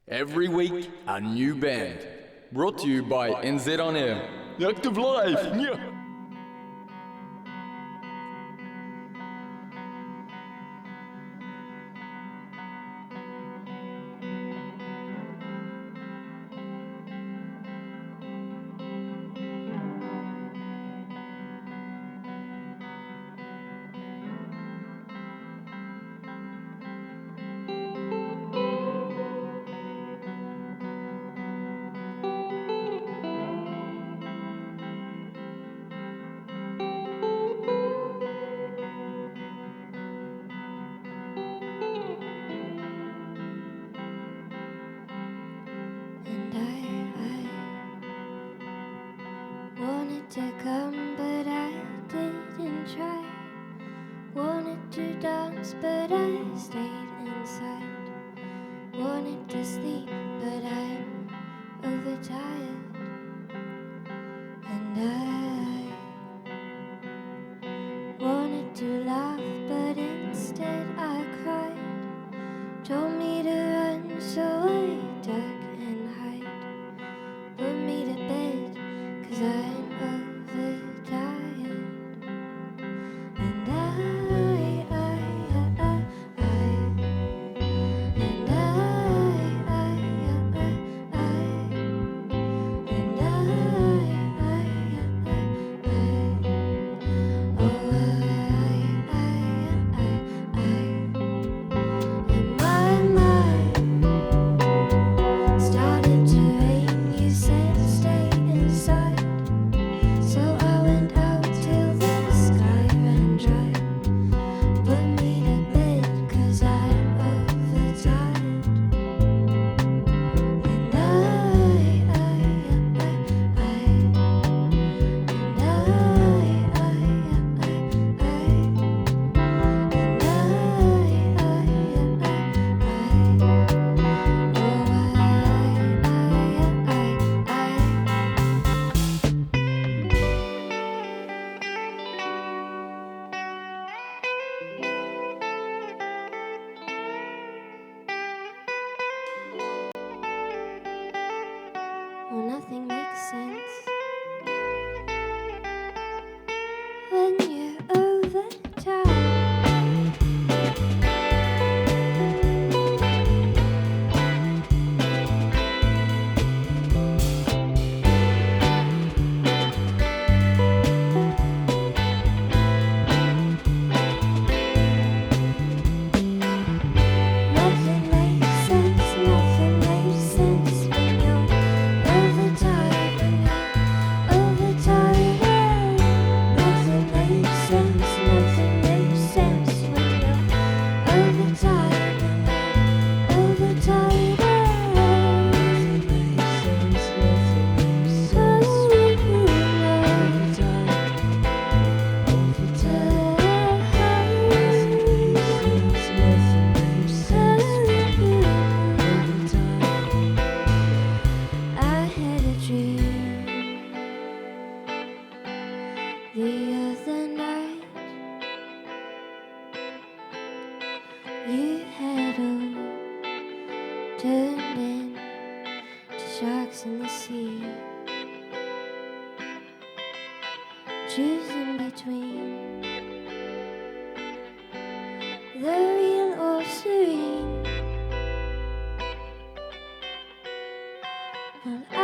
Every week, a new band. Brought to you by NZ On Air. Active Life! Yeah. Wanted to come, but I didn't try. Wanted to dance, but I stayed inside. Wanted to sleep, but I'm overtired. And I wanted to laugh, but instead I cried. Told me to run, so I duck and hide. Put me to bed, 'cause I'm overtired. And my mind started to rain. You said stay inside, so I went out till the sky ran dry. Put me to bed, 'cause I'm overtired. And well, nothing makes sense when you're overtired. Nothing makes sense when you're overtired, when you're overtired. Nothing makes sense when you're overtired, overtired. I had a dream the other night. You had all turned into sharks in the sea, choosing between the real or serene. Well, I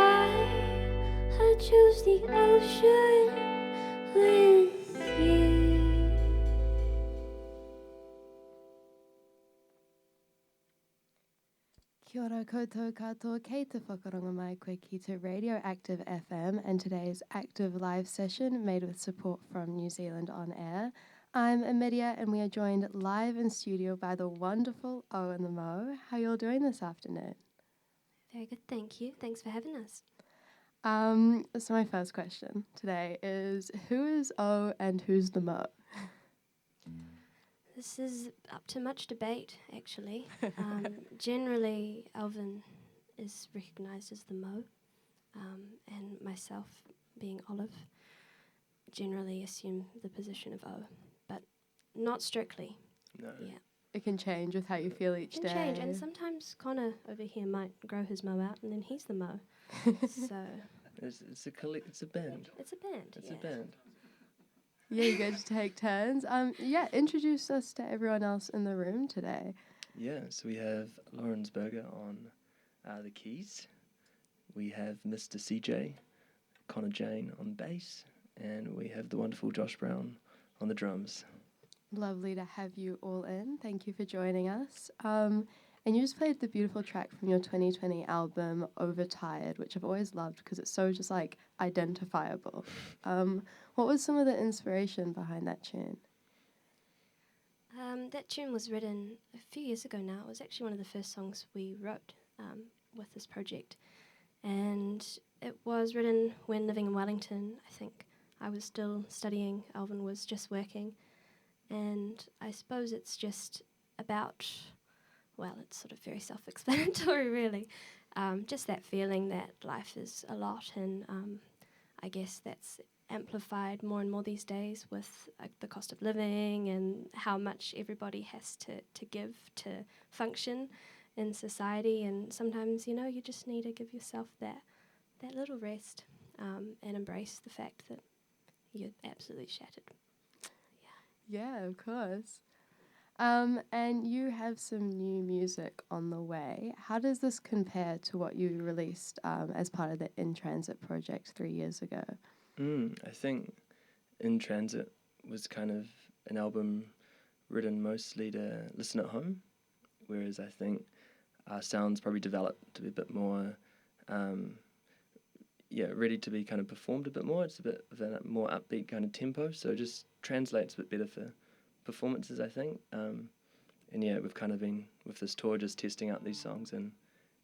chose the ocean with you. Kia ora koutou katoa, kei te whakaronga mai koe ki te Radioactive FM and today's active live session made with support from New Zealand On Air. I'm Amidia and we are joined live in studio by the wonderful O and the Mo. How you all doing this afternoon? Very good, thank you. Thanks for having us. So my first question today is, who is O and who's the Mo? This is up to much debate, actually. Generally, Alvin is recognised as the Mo, and myself, being Olive, generally assume the position of O, but not strictly. No. Yeah. it can change with how you feel each Can day. change, and sometimes Connor over here might grow his mow out, and then he's the mow. So It's a band. it's a band. It's yeah. a band. Yeah, you get to take turns. Introduce us to everyone else in the room today. Yeah, so we have Lawrence Berger on the keys. We have Mr. CJ, Connor Jane on bass, and we have the wonderful Josh Brown on the drums. Lovely to have you all in. Thank you for joining us. And you just played the beautiful track from your 2020 album, Overtired, which I've always loved because it's so just like identifiable. What was some of the inspiration behind that tune? That tune was written a few years ago now. It was actually one of the first songs we wrote with this project. And it was written when living in Wellington. I think I was still studying, Alvin was just working. And I suppose it's just about, well, it's sort of very self-explanatory, really. Just that feeling that life is a lot, and I guess that's amplified more and more these days with the cost of living and how much everybody has to give to function in society. And sometimes, you just need to give yourself that little rest and embrace the fact that you're absolutely shattered. Yeah, of course. And you have some new music on the way. How does this compare to what you released as part of the In Transit project 3 years ago? I think In Transit was kind of an album written mostly to listen at home, whereas I think our sounds probably developed to be a bit more, ready to be kind of performed a bit more. It's a bit of a more upbeat kind of tempo, so it just translates a bit better for performances, I think. We've kind of been, with this tour, just testing out these songs, and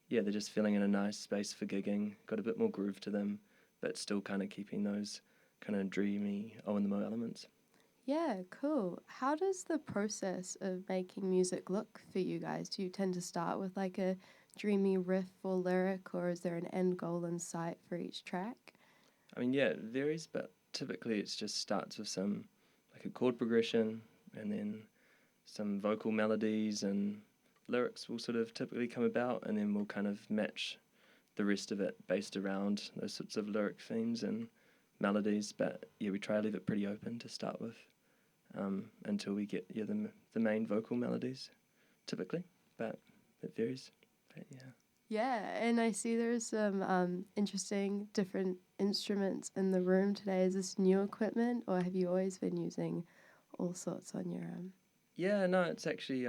they're just feeling in a nice space for gigging, got a bit more groove to them, but still kind of keeping those kind of dreamy Owen the Mo elements. Yeah, cool. How does the process of making music look for you guys? Do you tend to start with like a dreamy riff or lyric, or is there an end goal in sight for each track? I mean, it varies, but typically it just starts with some, like a chord progression, and then some vocal melodies and lyrics will sort of typically come about, and then we'll kind of match the rest of it based around those sorts of lyric themes and melodies. But we try to leave it pretty open to start with until we get the main vocal melodies typically, but it varies. But Yeah, and I see there's some interesting different instruments in the room today. Is this new equipment, or have you always been using all sorts on your own? No, it's actually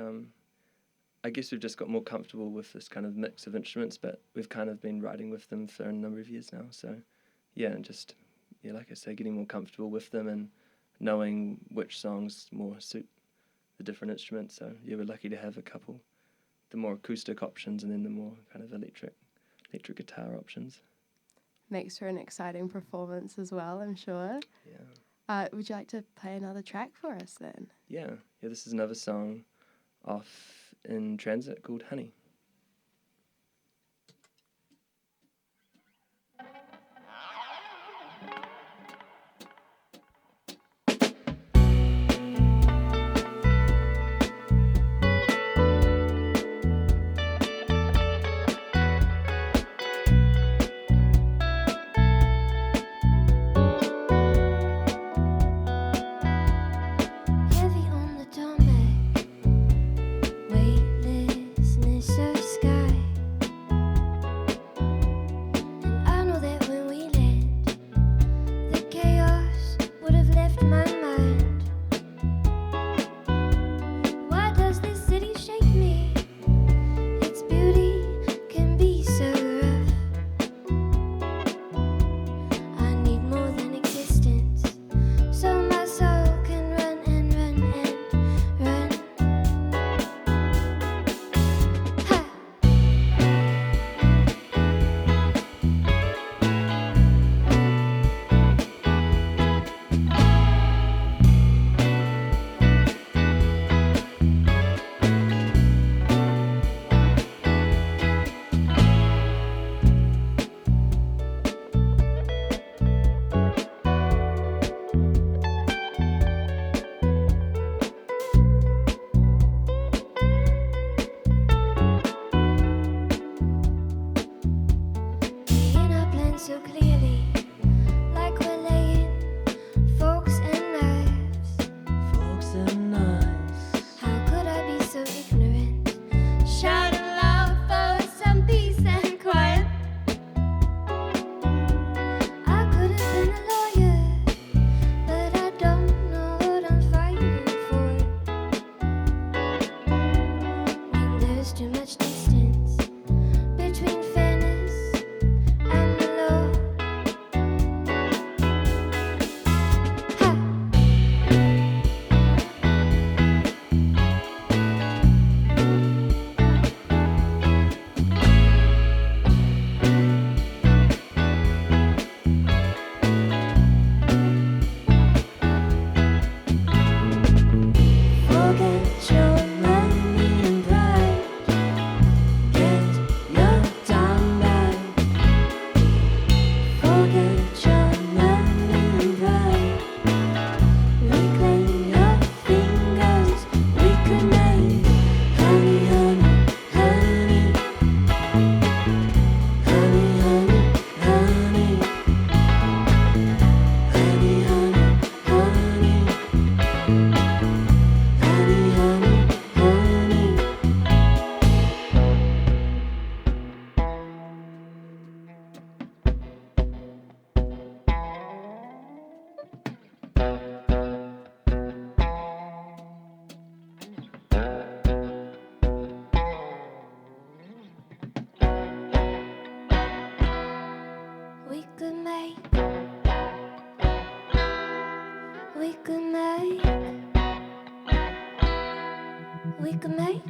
I guess we've just got more comfortable with this kind of mix of instruments, but we've kind of been writing with them for a number of years now. So, and just, like I say, getting more comfortable with them and knowing which songs more suit the different instruments. So, we're lucky to have a couple, the more acoustic options and then the more kind of electric guitar options. Makes for an exciting performance as well, I'm sure. Yeah. Would you like to play another track for us then? Yeah, this is another song off In Transit called Honey. Heavy on the tarmac, weightlessness could make, we could make, we could make.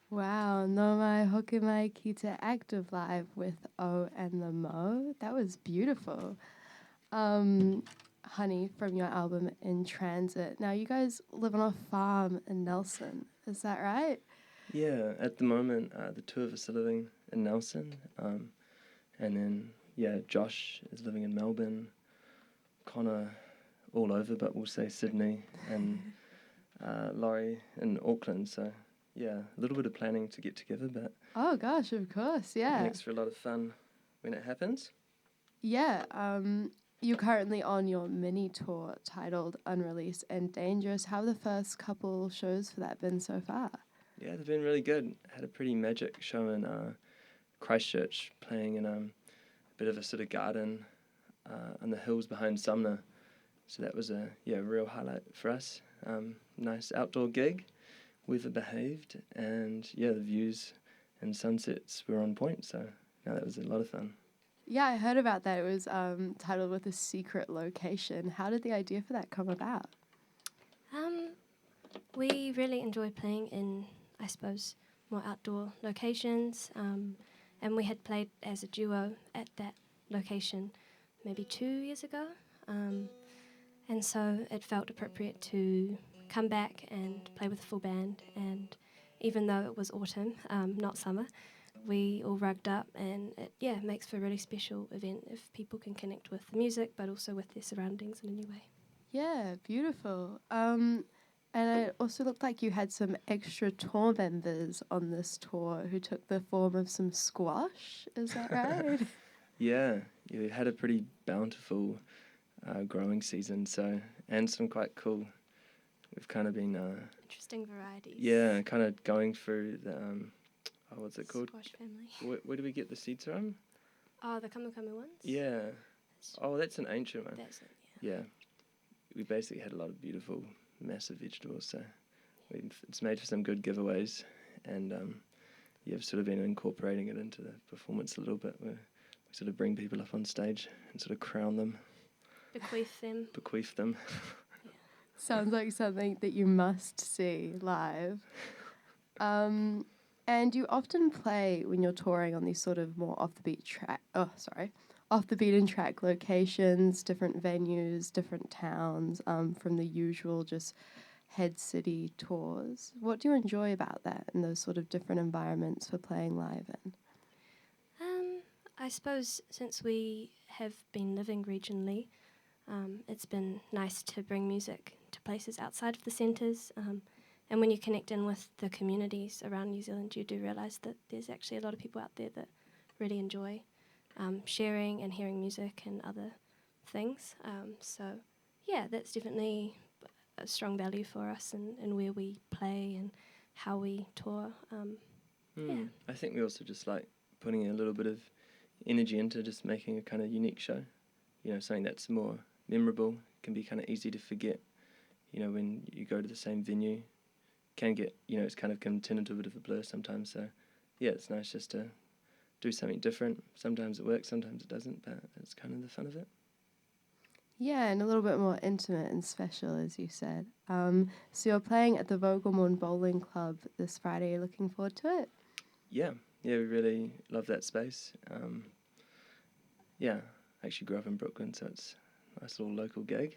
Wow, no mai hoki mai ki te active live with O and the Mo. That was beautiful. Honey, from your album In Transit. Now, you guys live on a farm in Nelson, is that right? Yeah, at the moment, the two of us are living in Nelson, and then, Josh is living in Melbourne, Connor all over, but we'll say Sydney, and Laurie in Auckland, so, a little bit of planning to get together, but... Oh, gosh, of course, yeah. It makes for a lot of fun when it happens. Yeah, you're currently on your mini tour titled Unreleased and Dangerous. How have the first couple shows for that been so far? Yeah, they've been really good. Had a pretty magic show in Christchurch, playing in a bit of a sort of garden on the hills behind Sumner. So that was a real highlight for us. Nice outdoor gig, weather behaved, and the views and sunsets were on point. So that was a lot of fun. Yeah, I heard about that. It was titled with a secret location. How did the idea for that come about? We really enjoy playing in, I suppose, more outdoor locations, and we had played as a duo at that location maybe 2 years ago, and so it felt appropriate to come back and play with a full band, and even though it was autumn, not summer, we all rugged up, and it makes for a really special event if people can connect with the music but also with their surroundings in a new way. Yeah, beautiful. And it also looked like you had some extra tour members on this tour who took the form of some squash. Is that right? Yeah, we had a pretty bountiful growing season, and some quite cool. We've kind of been Interesting varieties. Yeah, kind of going through the what's it called? Squash family. Where do we get the seeds from? Oh, the kamukamu ones? Yeah. That's an ancient one. That's it, Yeah. We basically had a lot of beautiful, massive vegetables, so it's made for some good giveaways, and I've sort of been incorporating it into the performance a little bit, where we sort of bring people up on stage and sort of crown them. Bequeath them. Sounds like something that you must see live. And you often play when you're touring on these sort of more off the beaten track locations, different venues, different towns, from the usual just head city tours. What do you enjoy about that and those sort of different environments for playing live in? I suppose since we have been living regionally, it's been nice to bring music to places outside of the centres, And when you connect in with the communities around New Zealand, you do realise that there's actually a lot of people out there that really enjoy sharing and hearing music and other things. So, yeah, that's definitely a strong value for us in where we play and how we tour. Yeah. I think we also just like putting a little bit of energy into just making a kind of unique show. You know, something that's more memorable, can be kind of easy to forget. You know, when you go to the same venue, can get, you know, it's kind of can turn into a bit of a blur sometimes. So, yeah, it's nice just to do something different. Sometimes it works, sometimes it doesn't, but it's kind of the fun of it. Yeah, and a little bit more intimate and special, as you said. So you're playing at the Vogelmorn Bowling Club this Friday. You're looking forward to it? Yeah, we really love that space. Yeah, I actually grew up in Brooklyn, so it's a nice little local gig.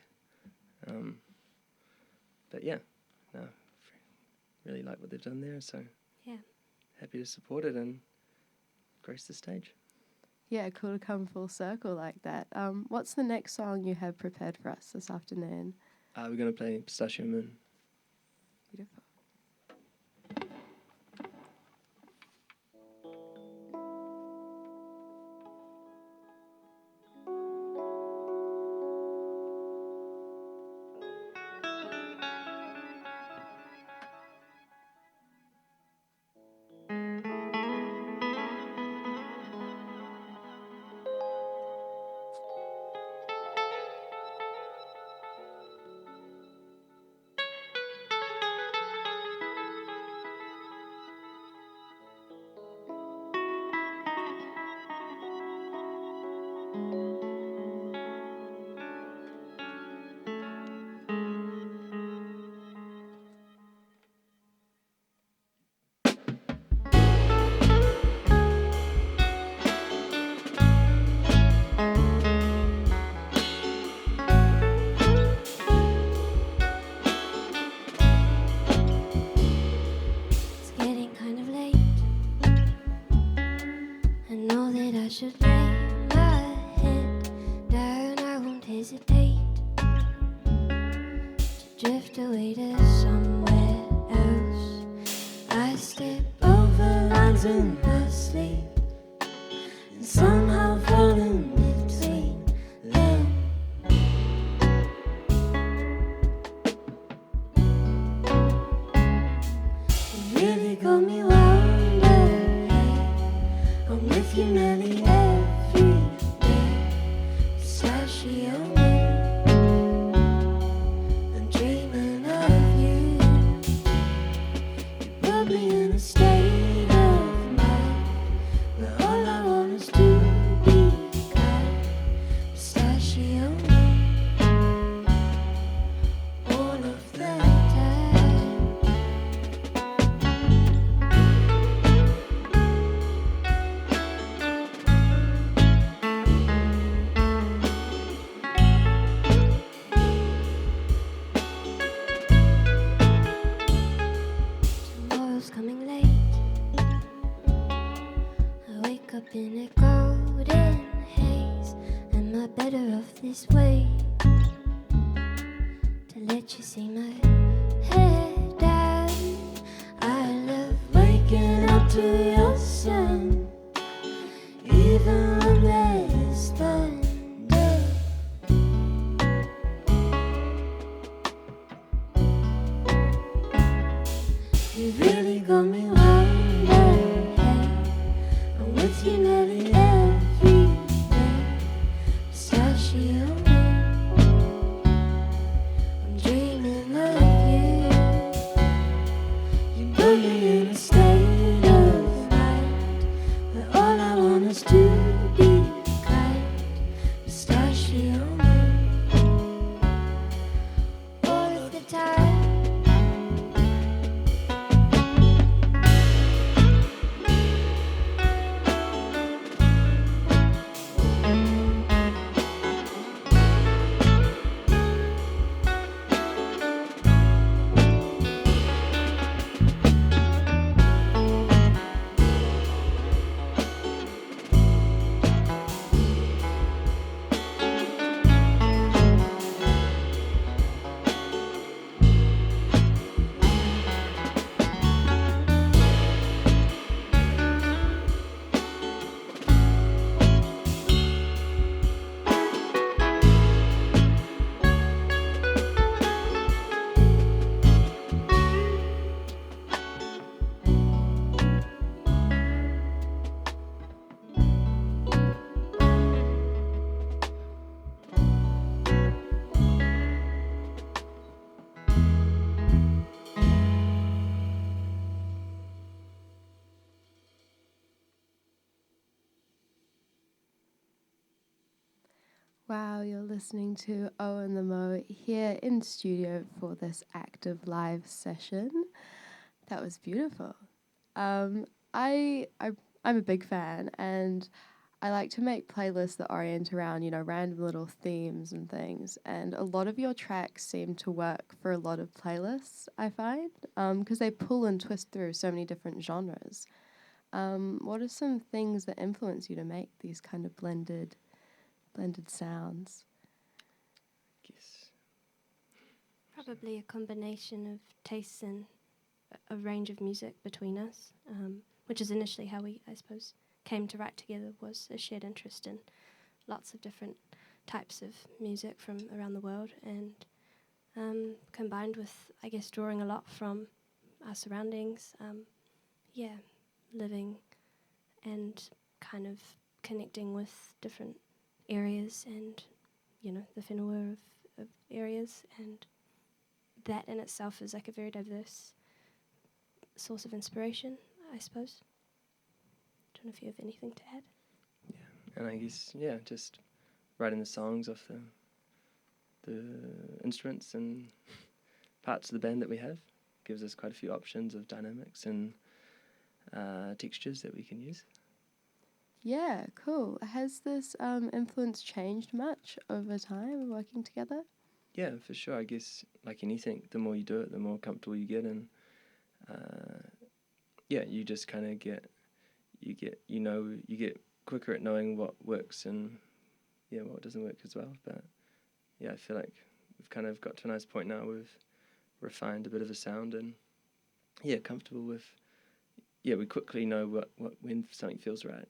But yeah, no, really like what they've done there, so Yeah. happy to support it and grace the stage. Yeah, cool to come full circle like that. What's the next song you have prepared for us this afternoon? We're going to play Pistachio Moon. Beautiful. It's getting kind of late. I know that I should lay my head down. I won't hesitate to drift away to somewhere else. I step over lines in my sleep and somehow fall in between them. You really got me wondering. I'm with you nearly every day. Pistachio moon, I'm dreaming of you. You put me in a state of mind where all I want is to be kind. Pistachio moon, all of the time. Tomorrow's coming late. I wake up in a golden haze. Am I better off this way? To let you see my head down. I love waking up to your sun, even when there's thunder. You really got me wondering. I'm with you nearly every day. Pistachio moon, I'm dreaming of you. You put me in a state of mind where all I want is to be kind. Pistachio moon, all of the time. Wow, you're listening to Owen the Mo here in studio for this active live session. That was beautiful. I'm a big fan, and I like to make playlists that orient around, random little themes and things. And a lot of your tracks seem to work for a lot of playlists, I find, because they pull and twist through so many different genres. What are some things that influence you to make these kind of blended sounds? Yes. Probably a combination of tastes and a range of music between us, which is initially how we, I suppose, came to write together, was a shared interest in lots of different types of music from around the world, and combined with, I guess, drawing a lot from our surroundings, living and kind of connecting with different areas and, the whenua of areas, and that in itself is like a very diverse source of inspiration, I suppose. Don't know if you have anything to add. Yeah, and I guess, just writing the songs off the instruments and parts of the band that we have gives us quite a few options of dynamics and textures that we can use. Yeah, cool. Has this influence changed much over time working together? Yeah, for sure. I guess like anything, the more you do it, the more comfortable you get, and you just kind of get quicker at knowing what works and what doesn't work as well. But I feel like we've kind of got to a nice point now. We've refined a bit of the sound and comfortable with. We quickly know what when something feels right.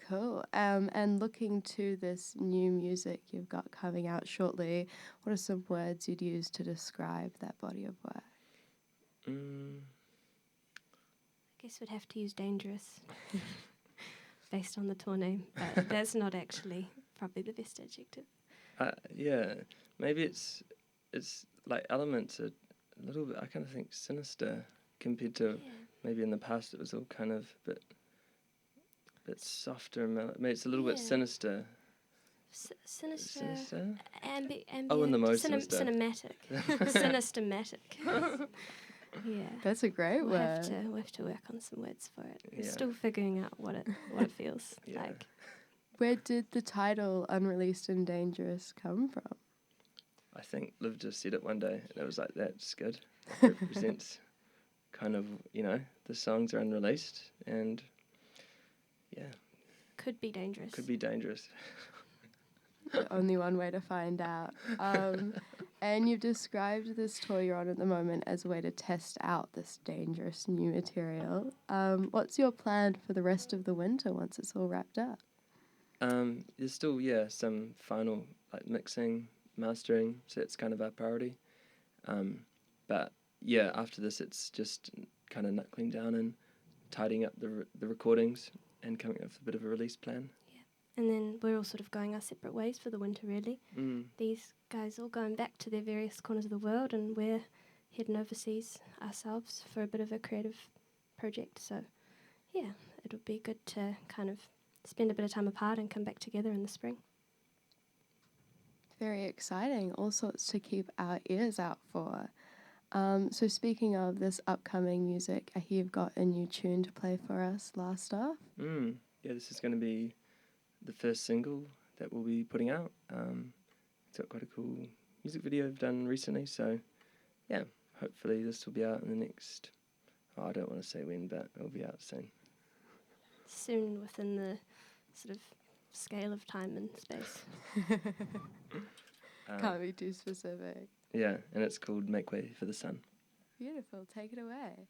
Cool. And looking to this new music you've got coming out shortly, what are some words you'd use to describe that body of work? I guess we'd have to use dangerous based on the tour name, but that's not actually probably the best adjective. Maybe it's like elements are a little bit, I kind of think, sinister compared to maybe in the past it was all kind of a bit softer. Maybe it's a little bit sinister. Sinister? Ambient. Oh, and the most sinister. Cinematic. Sinistermatic. Yeah. That's a great word. We'll have to work on some words for it. We're still figuring out what it feels like. Where did the title Unreleased and Dangerous come from? I think Liv just said it one day, and it was like, that's good. It represents kind of, the songs are unreleased, and could be dangerous. Could be dangerous. Only one way to find out. And you've described this tour you're on at the moment as a way to test out this dangerous new material. What's your plan for the rest of the winter once it's all wrapped up? There's still, some final mixing, mastering, so it's kind of our priority. But after this it's just kind of knuckling down and tidying up the recordings and coming up with a bit of a release plan. Yeah, and then we're all sort of going our separate ways for the winter, really. These guys all going back to their various corners of the world, and we're heading overseas ourselves for a bit of a creative project. So, it'll be good to kind of spend a bit of time apart and come back together in the spring. Very exciting. All sorts to keep our ears out for. So speaking of this upcoming music, I hear you've got a new tune to play for us last off. This is going to be the first single that we'll be putting out. It's got quite a cool music video I've done recently, so hopefully this will be out in the next, I don't want to say when, but it'll be out soon. Soon within the sort of scale of time and space. Can't be too specific. Yeah, and it's called Make Way for the Sun. Beautiful, take it away.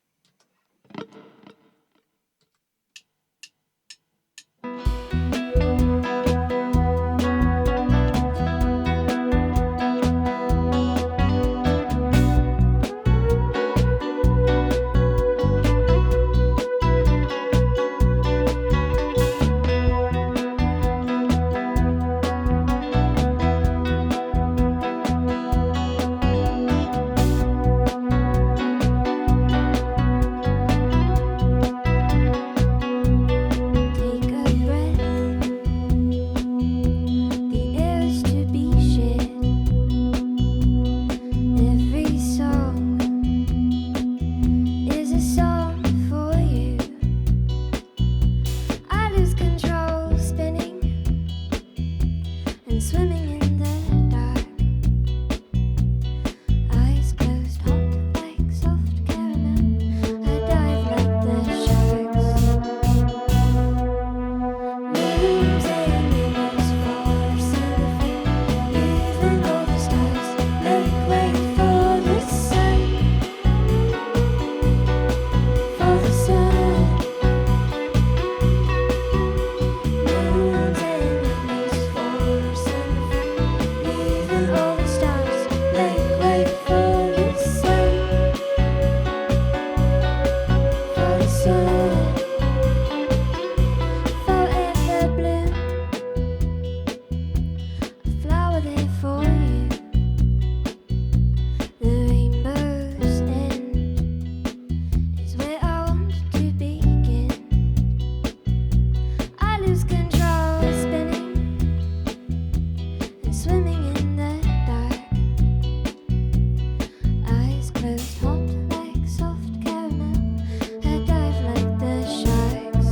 eyes closed, hot like soft caramel. I dive like the sharks.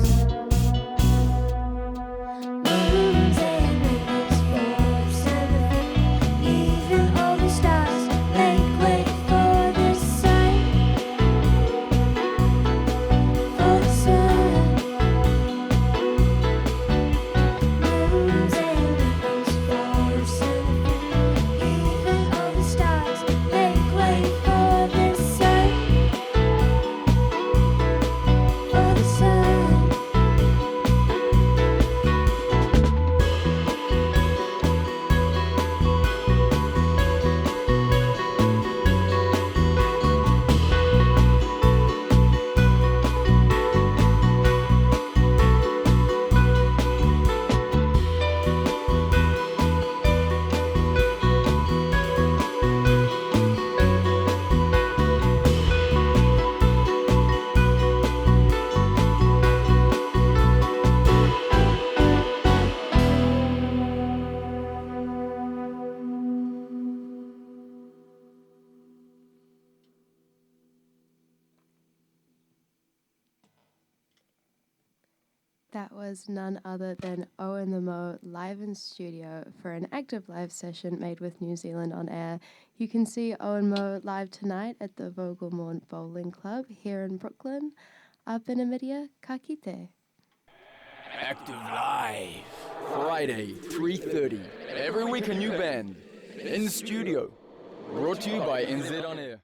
Moons and rivers for sympathy. Even all the stars make way for the sun. For the sun. Moons and rivers for sympathy. Even all the stars make way for the sun. For the sun. That was none other than Owen the Mo live in studio for an active live session made with New Zealand on Air. You can see Owen Mo live tonight at the Vogelmorn Bowling Club here in Brooklyn. I've been Amidia, ka kite. Active Live. Friday, 3:30. Every week a new band. In studio. Brought to you by NZ On Air.